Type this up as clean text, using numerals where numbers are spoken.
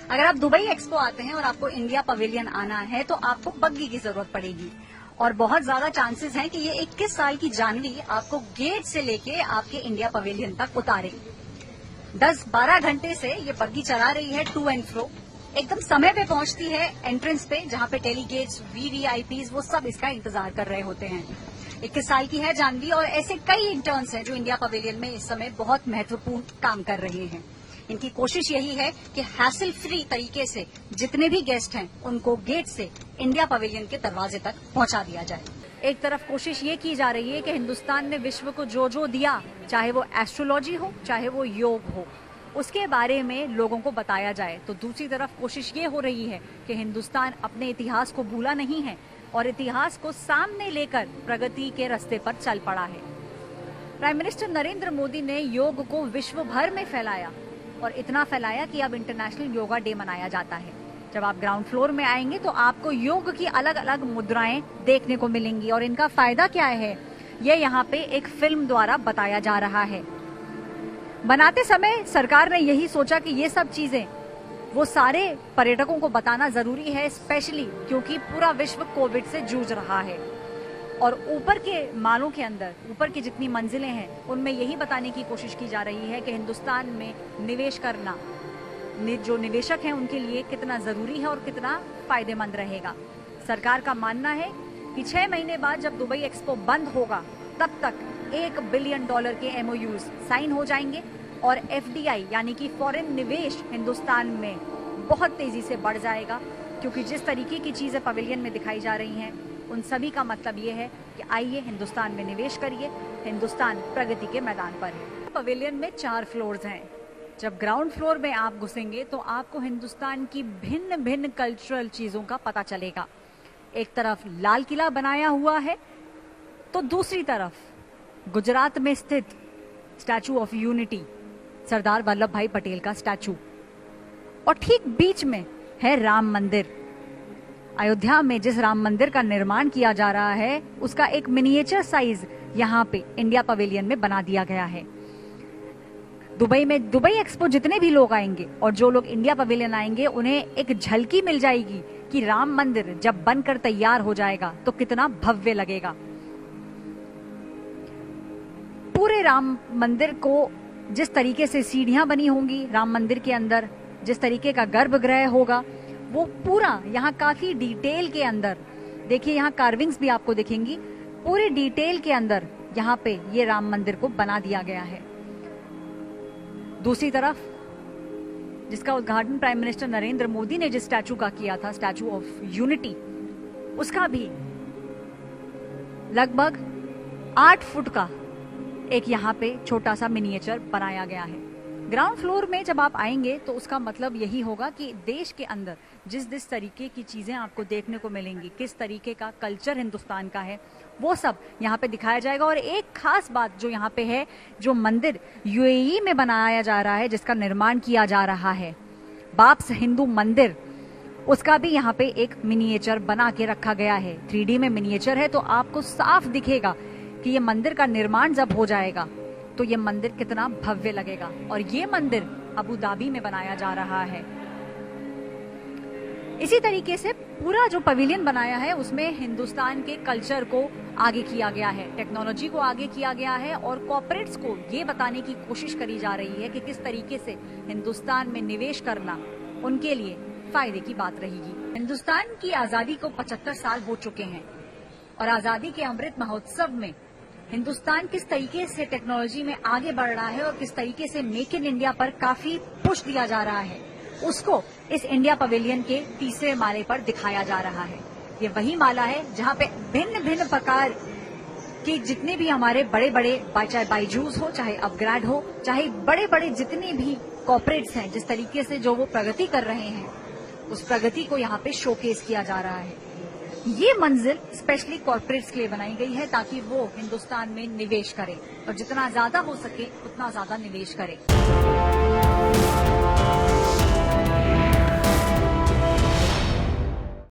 अगर आप Dubai expo आते हैं और आपको इंडिया पवेलियन आना है तो आपको बग्गी की जरूरत पड़ेगी और बहुत ज्यादा चांसेस हैं कि ये 21 साल की जानवी आपको गेट से लेके आपके इंडिया पवेलियन तक उतारे। 10-12 घंटे से ये बग्गी चला रही है टू एंड फ्रो। एकदम समय पे पहुंचती है एंट्रेंस पे, जहां पे डेलीगेट्स, वीवीआईपीज वो सब इसका इंतजार कर रहे होते हैं। 21 साल की है जानवी और ऐसे कई इंटर्न्स हैं जो इंडिया पवेलियन में इस समय बहुत महत्वपूर्ण काम कर रहे हैं। इनकी कोशिश यही है कि हैसल फ्री तरीके से जितने भी गेस्ट हैं उनको गेट से इंडिया पवेलियन के दरवाजे तक पहुंचा दिया जाए। एक तरफ कोशिश ये की जा रही है कि हिंदुस्तान ने विश्व को जो दिया, चाहे वो एस्ट्रोलॉजी हो चाहे वो योग हो, उसके बारे में लोगों को बताया जाए। तो दूसरी तरफ कोशिश ये हो रही है कि हिंदुस्तान अपने इतिहास को भूला नहीं है और इतिहास को सामने लेकर प्रगति के रास्ते पर चल पड़ा है। प्राइम मिनिस्टर नरेंद्र मोदी ने योग को विश्व भर में फैलाया और इतना फैलाया कि अब इंटरनेशनल योगा डे मनाया जाता है। जब आप ग्राउंड फ्लोर में आएंगे तो आपको योग की अलग अलग मुद्राएं देखने को मिलेंगी और इनका फायदा क्या है ये यहाँ पे एक फिल्म द्वारा बताया जा रहा है। बनाते समय सरकार ने यही सोचा कि ये सब चीजें वो सारे पर्यटकों को बताना जरूरी है, स्पेशली क्योंकि पूरा विश्व कोविड से जूझ रहा है और ऊपर के मालों के अंदर, ऊपर की जितनी मंजिलें हैं उनमें यही बताने की कोशिश की जा रही है कि हिंदुस्तान में निवेश करना जो निवेशक हैं उनके लिए कितना जरूरी है और कितना फायदेमंद रहेगा। सरकार का मानना है कि 6 महीने बाद जब दुबई एक्सपो बंद होगा तब तक $1 बिलियन के MOUs साइन हो जाएंगे और FDI यानी कि फॉरेन निवेश हिंदुस्तान में बहुत तेजी से बढ़ जाएगा, क्योंकि जिस तरीके की चीजें पवेलियन में दिखाई जा रही हैं उन सभी का मतलब ये है कि आइए हिंदुस्तान में निवेश करिए, हिंदुस्तान प्रगति के मैदान पर है। पवेलियन में 4 फ्लोर्स हैं। जब ग्राउंड फ्लोर में आप घुसेंगे तो आपको हिंदुस्तान की भिन्न भिन्न कल्चरल चीजों का पता चलेगा। एक तरफ लाल किला बनाया हुआ है तो दूसरी तरफ गुजरात में स्थित statue of unity, Sardar Vallabh भाई पटेल का स्टैचू, और ठीक बीच में है राम मंदिर। अयोध्या में जिस राम मंदिर का निर्माण किया जा रहा है उसका एक मिनिएचर साइज यहाँ पे इंडिया पवेलियन में बना दिया गया है। दुबई में दुबई एक्सपो जितने भी लोग आएंगे और जो लोग इंडिया पवेलियन आएंगे उन्हें एक झलकी मिल जाएगी कि राम मंदिर जब बनकर तैयार हो जाएगा तो कितना भव्य लगेगा। पूरे राम मंदिर को जिस तरीके से सीढ़ियां बनी होंगी, राम मंदिर के अंदर जिस तरीके का गर्भगृह होगा, वो पूरा यहाँ काफी डिटेल के अंदर, देखिए यहाँ कार्विंग्स भी आपको दिखेंगी, पूरे डिटेल के अंदर यहाँ पे ये राम मंदिर को बना दिया गया है। दूसरी तरफ जिसका उद्घाटन प्राइम मिनिस्टर नरेंद्र मोदी ने जिस स्टैचू का किया था, स्टैचू ऑफ यूनिटी, उसका भी लगभग 8 फुट का एक यहाँ पे छोटा सा मिनिएचर बनाया गया है। ग्राउंड फ्लोर में जब आप आएंगे तो उसका मतलब यही होगा कि देश के अंदर जिस तरीके की चीजें आपको देखने को मिलेंगी, किस तरीके का कल्चर हिंदुस्तान का है, वो सब यहाँ पे दिखाया जाएगा। और एक खास बात जो यहाँ पे है, जो मंदिर UAE में बनाया जा रहा है, जिसका निर्माण किया जा रहा है, बाप्स हिंदू मंदिर, उसका भी यहाँ पे एक मिनिएचर बना के रखा गया है। 3D में मिनिएचर है तो आपको साफ दिखेगा कि ये मंदिर का निर्माण जब हो जाएगा तो ये मंदिर कितना भव्य लगेगा। और ये मंदिर अबू धाबी में बनाया जा रहा है। इसी तरीके से पूरा जो पवेलियन बनाया है उसमें हिंदुस्तान के कल्चर को आगे किया गया है, टेक्नोलॉजी को आगे किया गया है और कॉर्पोरेट्स को ये बताने की कोशिश करी जा रही है कि किस तरीके से हिंदुस्तान में निवेश करना उनके लिए फायदे की बात रहेगी। हिंदुस्तान की आजादी को 75 साल हो चुके हैं और आजादी के अमृत महोत्सव में हिंदुस्तान किस तरीके से टेक्नोलॉजी में आगे बढ़ रहा है और किस तरीके से मेक इन इंडिया पर काफी पुश दिया जा रहा है, उसको इस इंडिया पवेलियन के 3रे माले पर दिखाया जा रहा है। ये वही माला है जहाँ पे भिन्न भिन्न प्रकार के जितने भी हमारे बड़े बड़े, चाहे बायजूस हो, चाहे अपग्रेड हो, चाहे बड़े बड़े जितने भी कॉर्पोरेट्स हैं, जिस तरीके से जो वो प्रगति कर रहे हैं, उस प्रगति को यहाँ पे शोकेस किया जा रहा है। ये मंजिल स्पेशली कॉर्पोरेट्स के लिए बनाई गई है ताकि वो हिंदुस्तान में निवेश करें और जितना ज्यादा हो सके उतना ज्यादा निवेश करें।